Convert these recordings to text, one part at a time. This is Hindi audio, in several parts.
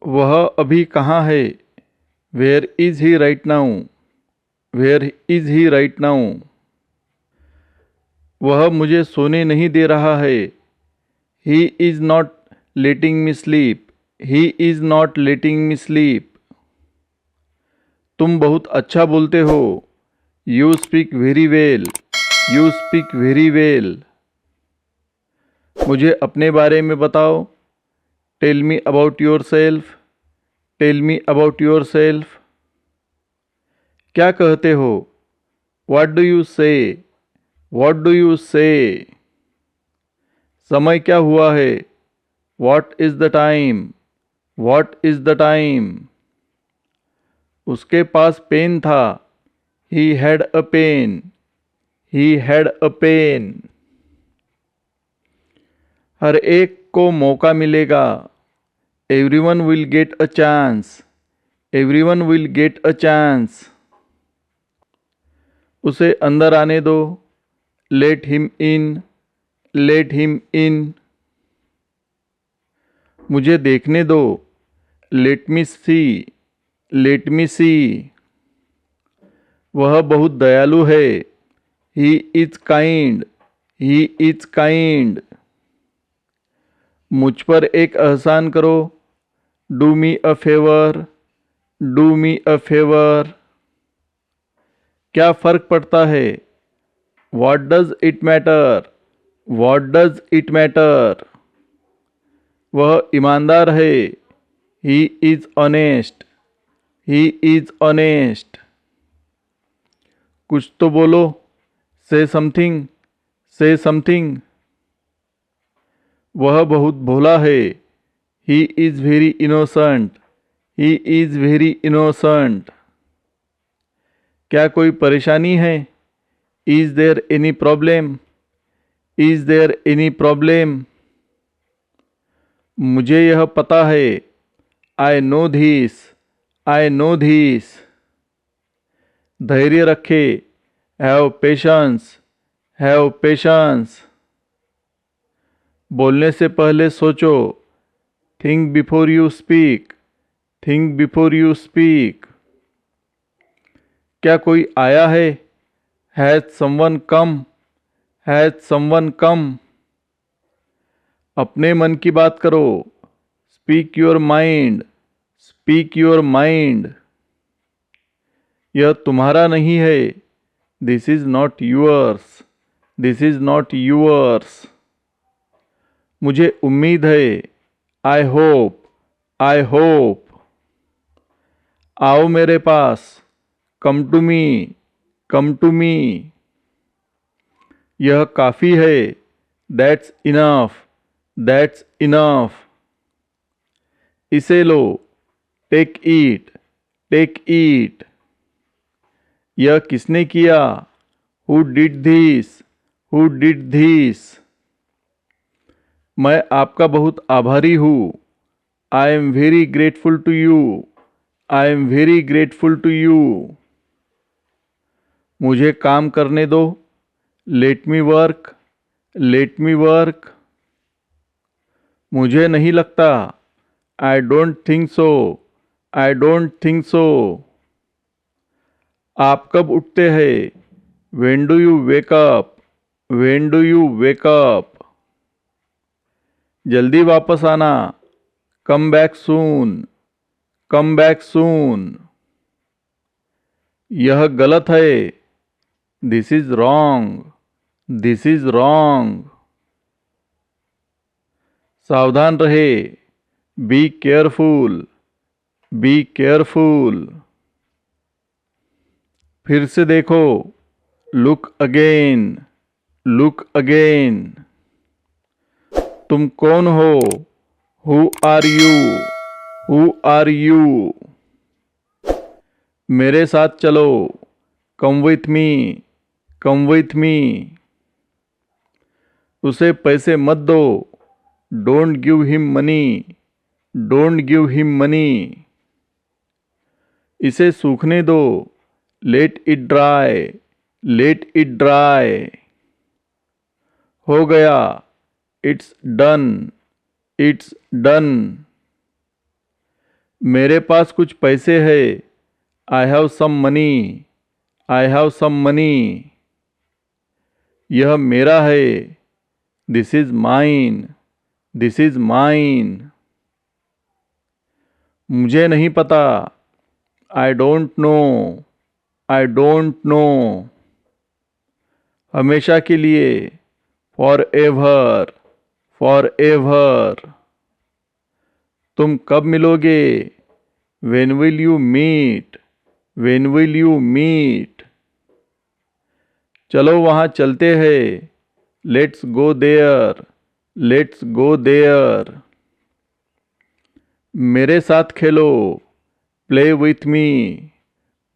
वह अभी कहाँ है? Where is he right now? Where is he right now? वह मुझे सोने नहीं दे रहा है। He is not letting me sleep. He is not letting me sleep. तुम बहुत अच्छा बोलते हो। You speak very well. You speak very well. मुझे अपने बारे में बताओ। Tell me about yourself. Tell me about yourself. क्या कहते हो? What do you say? What do you से? समय क्या हुआ है? What is the time? What is the time? उसके पास पेन था। He had a pen. He had a pen. हर एक को मौका मिलेगा। Everyone will get a chance. Everyone will get a chance. उसे अंदर आने दो। Let him in. Let him in. मुझे देखने दो। Let me see. Let me see. वह बहुत दयालु है। He is kind. He is kind. मुझ पर एक एहसान करो। Do me a favour. Do me a favour. क्या फ़र्क पड़ता है? What does it matter? What does it matter? वह ईमानदार है। He is honest. He is honest. कुछ तो बोलो। Say something. Say something. वह बहुत भोला है। He is very innocent. He is very innocent. क्या कोई परेशानी है? Is there any problem? Is there any problem? मुझे यह पता है। I know this. I know this. धैर्य रखे। Have patience. Have patience. बोलने से पहले सोचो। Think before you speak. Think before you speak. क्या कोई आया है? Has someone come? Has someone come? अपने मन की बात करो। Speak your mind. Speak your mind. यह तुम्हारा नहीं है। This is not yours. This is not yours. मुझे उम्मीद है। I hope. I hope. आओ मेरे पास। Come to me. Come to me. यह काफ़ी है। That's enough. That's enough. इसे लो। Take it. Take it. यह किसने किया? Who did this? Who did this? मैं आपका बहुत आभारी हूँ। I am very grateful to you. I am very grateful to you. मुझे काम करने दो। Let me work. Let me work. मुझे नहीं लगता। I don't think so. I don't think so. आप कब उठते हैं? When do you wake up? When do you wake up? जल्दी वापस आना। Come back soon. Come back soon. यह गलत है। This is wrong. This is wrong. सावधान रहे। Be careful. Be careful. फिर से देखो। Look again. Look again. तुम कौन हो? Who are you? Who are you? मेरे साथ चलो। Come with me. Come with me. उसे पैसे मत दो। Don't give him money. Don't give him money. इसे सूखने दो। Let it dry. Let it dry. हो गया। It's done. It's done. मेरे पास कुछ पैसे है। I have some money. I have some money. यह मेरा है। This is mine. This is mine. मुझे नहीं पता। I don't know. I don't know. हमेशा के लिए। Forever. Forever. तुम कब मिलोगे? When will you meet? When will you meet? चलो वहाँ चलते हैं। Let's go there. Let's go there. मेरे साथ खेलो। Play with me.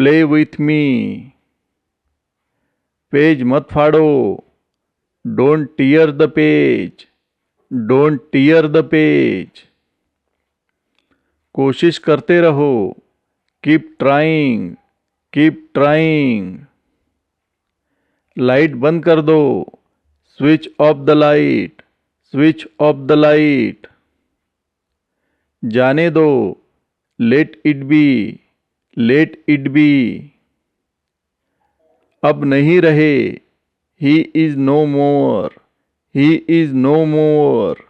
Play with me. Page मत फाड़ो। Don't tear the page. Don't tear the page. कोशिश करते रहो। Keep trying. Keep trying. Light बंद कर दो। Switch off the light. Switch off the light. जाने दो। Let it be. Let it be. अब नहीं रहे। He is no more. He is no more.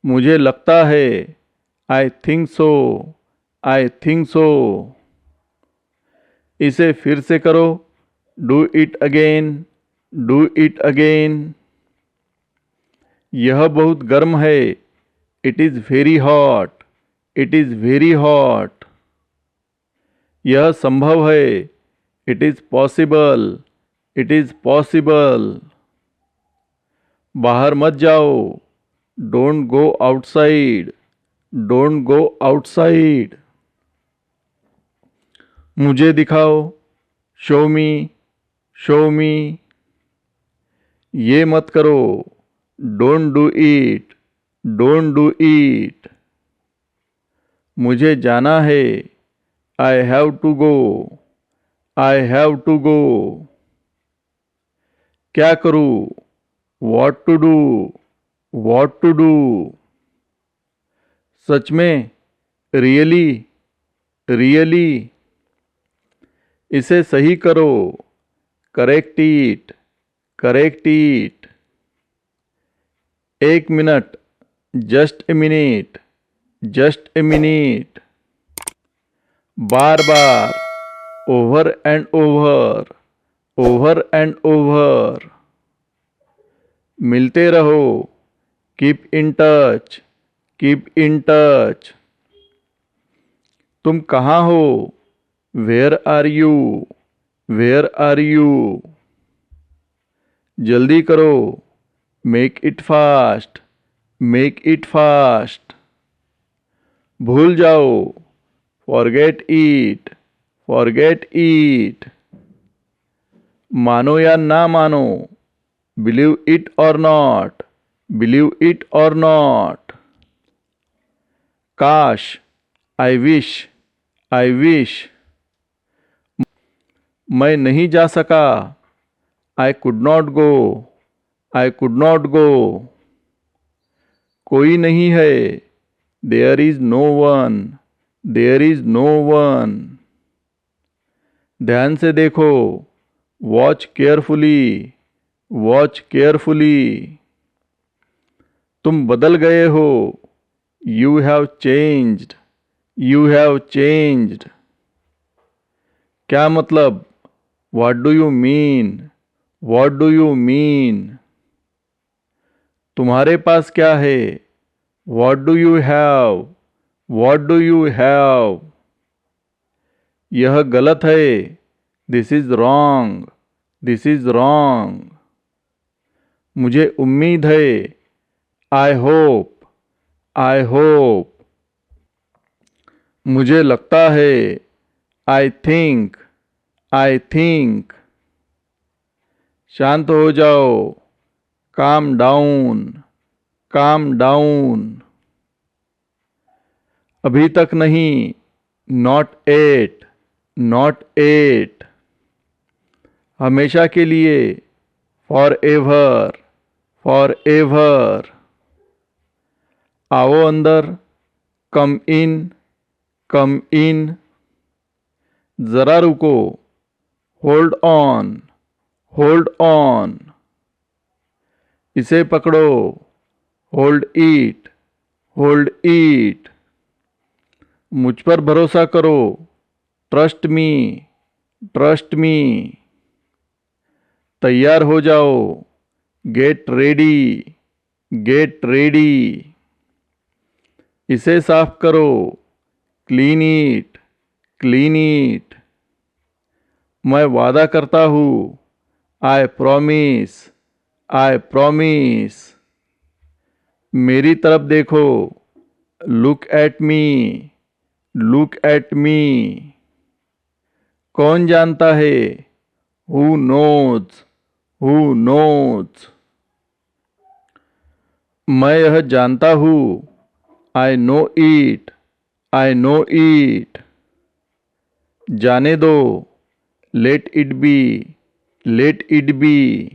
मुझे लगता है। I think so. I think so. इसे फिर से करो। Do it again. Do it again. यह बहुत गर्म है। It is very hot. It is very hot. यह संभव है। It is possible. It is possible. बाहर मत जाओ। Don't go outside. Don't go outside. मुझे दिखाओ। Show me. Show me. ये मत करो। Don't do it. Don't do it. मुझे जाना है। I have to go. I have to go. क्या करूँ? What to do. What to do. सच में? रियली। रियली। इसे सही करो। Correct it. Correct it. एक मिनट। Just a minute. Just a minute. बार बार। Over and over. Over and over. मिलते रहो। Keep in touch. Keep in touch. तुम कहाँ हो? Where are you? Where are you? जल्दी करो। Make it fast. Make it fast. भूल जाओ। Forget it. Forget it. मानो या ना मानो। Believe it or not. Believe it or not. काश। I wish. I wish. मैं नहीं जा सका। I could not go. I could not go. कोई नहीं है। There is no one. There is no one. ध्यान से देखो। Watch carefully. Watch carefully. तुम बदल गए हो। You have changed. You have changed. क्या मतलब? What do you mean? What do you mean? तुम्हारे पास क्या है? What do you have? What do you have? यह गलत है। This is wrong. This is wrong. मुझे उम्मीद है। I hope. I hope. मुझे लगता है। I think. I think. शांत हो जाओ। Calm down. Calm down. अभी तक नहीं। Not at. Not at. हमेशा के लिए। Forever. For ever. आओ अंदर। कम इन, कम इन। ज़रा रुको, होल्ड ऑन, होल्ड ऑन। इसे पकड़ो, होल्ड इट, होल्ड इट। मुझ पर भरोसा करो, ट्रस्ट मी, ट्रस्ट मी। तैयार हो जाओ, गेट रेडी, गेट रेडी। इसे साफ करो, क्लीन इट, क्लीन इट। मैं वादा करता हूँ, आई प्रॉमिस, आई प्रॉमिस। मेरी तरफ देखो, look at me, look at me. कौन जानता है, हु नोज, हु नोज। मैं यह जानता हूँ, I know it, I know it. जाने दो, let it be, let it B.